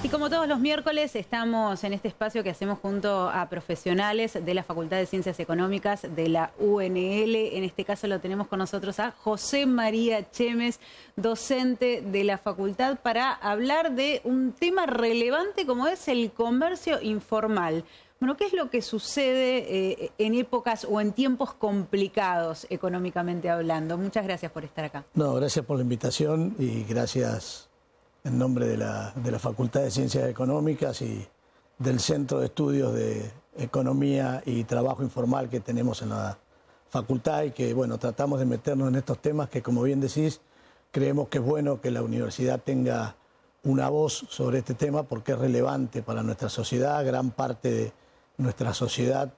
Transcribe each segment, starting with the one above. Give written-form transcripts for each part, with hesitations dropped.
Y como todos los miércoles estamos en este espacio que hacemos junto a profesionales de la Facultad de Ciencias Económicas de la UNL. En este caso lo tenemos con nosotros a José María Chemes, docente de la facultad, para hablar de un tema relevante como es el comercio informal. Bueno, ¿qué es lo que sucede en épocas o en tiempos complicados económicamente hablando? Muchas gracias por estar acá. No, gracias por la invitación y gracias en nombre de la Facultad de Ciencias Económicas y del Centro de Estudios de Economía y Trabajo Informal que tenemos en la facultad y que, bueno, tratamos de meternos en estos temas que, como bien decís, creemos que es bueno que la universidad tenga una voz sobre este tema porque es relevante para nuestra sociedad. Gran parte de nuestra sociedad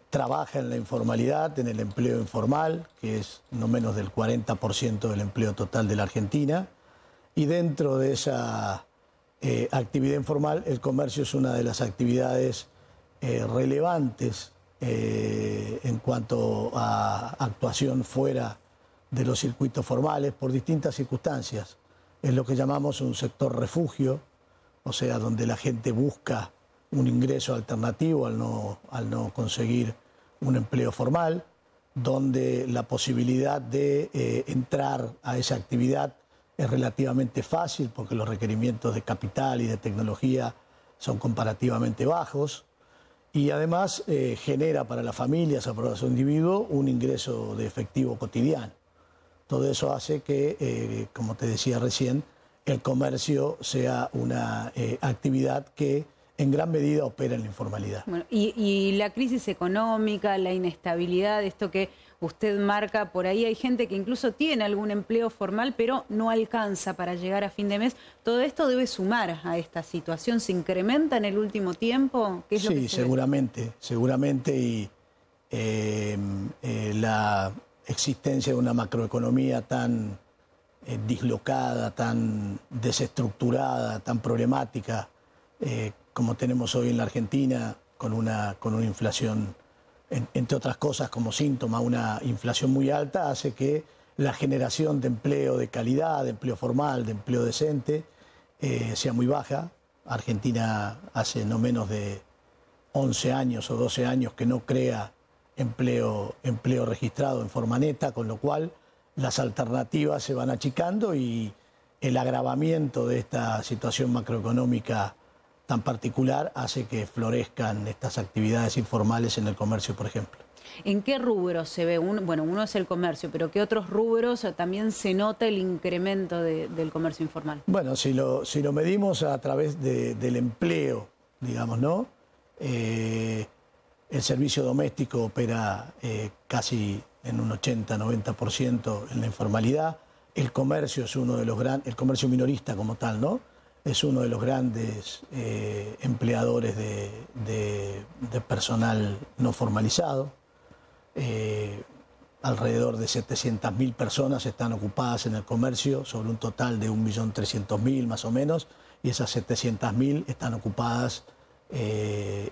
trabaja en la informalidad, en el empleo informal, que es no menos del 40% del empleo total de la Argentina. Y dentro de esa actividad informal, el comercio es una de las actividades relevantes en cuanto a actuación fuera de los circuitos formales por distintas circunstancias. Es lo que llamamos un sector refugio, o sea, donde la gente busca un ingreso alternativo al no conseguir un empleo formal, donde la posibilidad de entrar a esa actividad es relativamente fácil porque los requerimientos de capital y de tecnología son comparativamente bajos y además genera para las familias o para los individuos un ingreso de efectivo cotidiano. Todo eso hace que, como te decía recién, el comercio sea una actividad que en gran medida opera en la informalidad. Bueno, y la crisis económica, la inestabilidad, esto que usted marca, por ahí hay gente que incluso tiene algún empleo formal, pero no alcanza para llegar a fin de mes. ¿Todo esto debe sumar a esta situación? ¿Se incrementa en el último tiempo? ¿Qué es lo que se ve? Seguramente, y la existencia de una macroeconomía tan dislocada, tan desestructurada, tan problemática, como tenemos hoy en la Argentina, con una inflación, entre otras cosas como síntoma, una inflación muy alta, hace que la generación de empleo de calidad, de empleo formal, de empleo decente, sea muy baja. Argentina hace no menos de 11 años o 12 años que no crea empleo registrado en forma neta, con lo cual las alternativas se van achicando y el agravamiento de esta situación macroeconómica tan particular hace que florezcan estas actividades informales en el comercio, por ejemplo. ¿En qué rubros se ve? Bueno, uno es el comercio, pero ¿qué otros rubros también se nota el incremento del comercio informal? Bueno, si lo medimos a través del empleo, digamos, ¿no? El servicio doméstico opera casi en un 80-90% en la informalidad. El comercio es uno de los grandes, el comercio minorista como tal, ¿no? Es uno de los grandes empleadores de personal no formalizado. Alrededor de 700.000 personas están ocupadas en el comercio, sobre un total de 1.300.000 más o menos, y esas 700.000 están ocupadas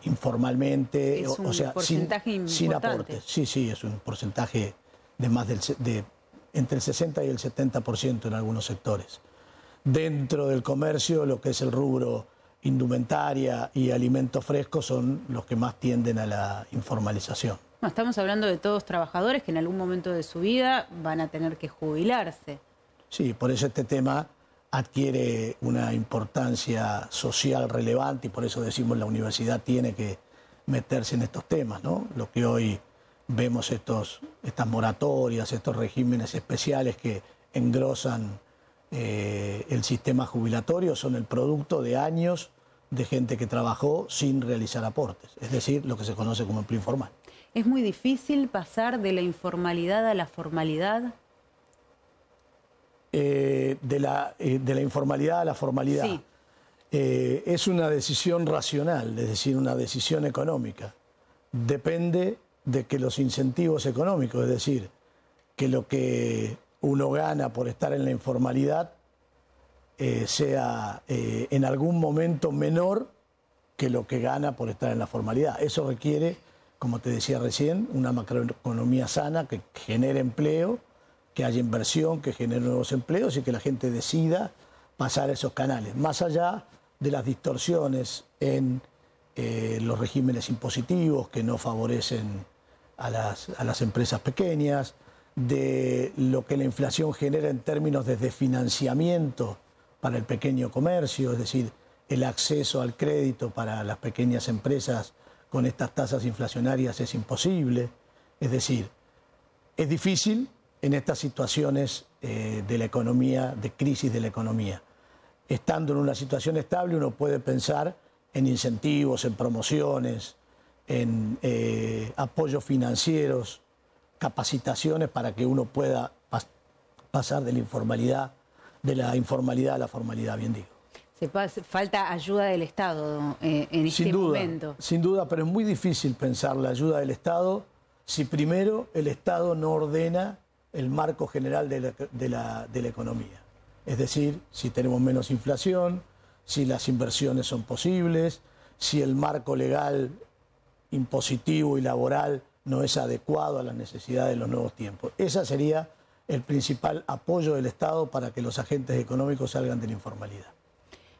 informalmente, es un porcentaje sin aportes. Sí, es un porcentaje de más entre el 60 y el 70% en algunos sectores. Dentro del comercio, lo que es el rubro indumentaria y alimentos frescos son los que más tienden a la informalización. No, estamos hablando de todos trabajadores que en algún momento de su vida van a tener que jubilarse. Sí, por eso este tema adquiere una importancia social relevante y por eso decimos la universidad tiene que meterse en estos temas, ¿no? Lo que hoy vemos estas moratorias, estos regímenes especiales que engrosan el sistema jubilatorio son el producto de años de gente que trabajó sin realizar aportes, es decir, lo que se conoce como empleo informal. ¿Es muy difícil pasar de la informalidad a la formalidad? De la informalidad a la formalidad. Sí. Es una decisión racional, es decir, una decisión económica. Depende de que los incentivos económicos, es decir, que lo que uno gana por estar en la informalidad sea en algún momento menor que lo que gana por estar en la formalidad. Eso requiere, como te decía recién, una macroeconomía sana que genere empleo, que haya inversión, que genere nuevos empleos y que la gente decida pasar esos canales, más allá de las distorsiones en los regímenes impositivos que no favorecen a las empresas pequeñas, de lo que la inflación genera en términos de desfinanciamiento para el pequeño comercio, es decir, el acceso al crédito para las pequeñas empresas con estas tasas inflacionarias es imposible. Es decir, es difícil en estas situaciones de la economía, de crisis de la economía. Estando en una situación estable uno puede pensar en incentivos, en promociones, en apoyos financieros, capacitaciones para que uno pueda pasar de la informalidad a la formalidad, bien digo. Falta ayuda del Estado en este momento. Sin duda, pero es muy difícil pensar la ayuda del Estado si primero el Estado no ordena el marco general de la economía. Es decir, si tenemos menos inflación, si las inversiones son posibles, si el marco legal, impositivo y laboral no es adecuado a las necesidades de los nuevos tiempos. Ese sería el principal apoyo del Estado para que los agentes económicos salgan de la informalidad.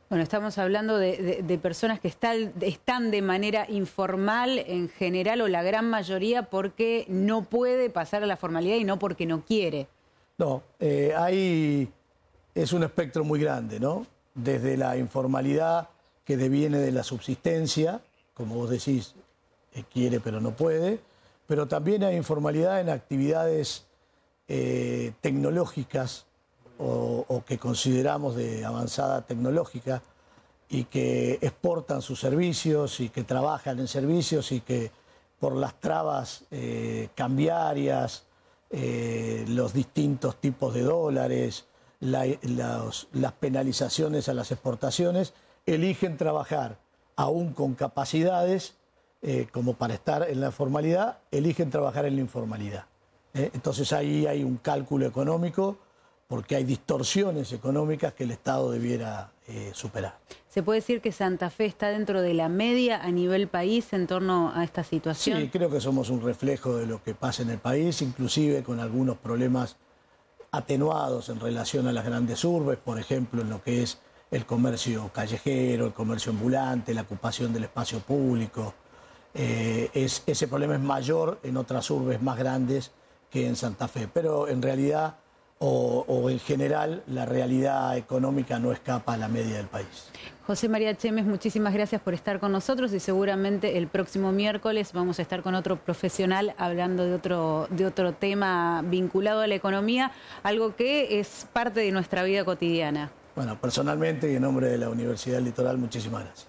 Bueno, estamos hablando de personas que están de manera informal en general o la gran mayoría porque no puede pasar a la formalidad y no porque no quiere. No, es un espectro muy grande, ¿no? Desde la informalidad que deviene de la subsistencia, como vos decís, quiere pero no puede, pero también hay informalidad en actividades tecnológicas o que consideramos de avanzada tecnológica y que exportan sus servicios y que trabajan en servicios y que por las trabas cambiarias, los distintos tipos de dólares, las penalizaciones a las exportaciones, eligen trabajar aún con capacidades como para estar en la formalidad, eligen trabajar en la informalidad. Entonces ahí hay un cálculo económico porque hay distorsiones económicas que el Estado debiera superar. ¿Se puede decir que Santa Fe está dentro de la media a nivel país en torno a esta situación? Sí, creo que somos un reflejo de lo que pasa en el país, inclusive con algunos problemas atenuados en relación a las grandes urbes, por ejemplo, en lo que es el comercio callejero, el comercio ambulante, la ocupación del espacio público. Ese problema es mayor en otras urbes más grandes que en Santa Fe, pero en realidad o en general la realidad económica no escapa a la media del país. José María Chemes, muchísimas gracias por estar con nosotros y seguramente el próximo miércoles vamos a estar con otro profesional hablando de otro tema vinculado a la economía, algo que es parte de nuestra vida cotidiana. Bueno, personalmente y en nombre de la Universidad del Litoral, muchísimas gracias.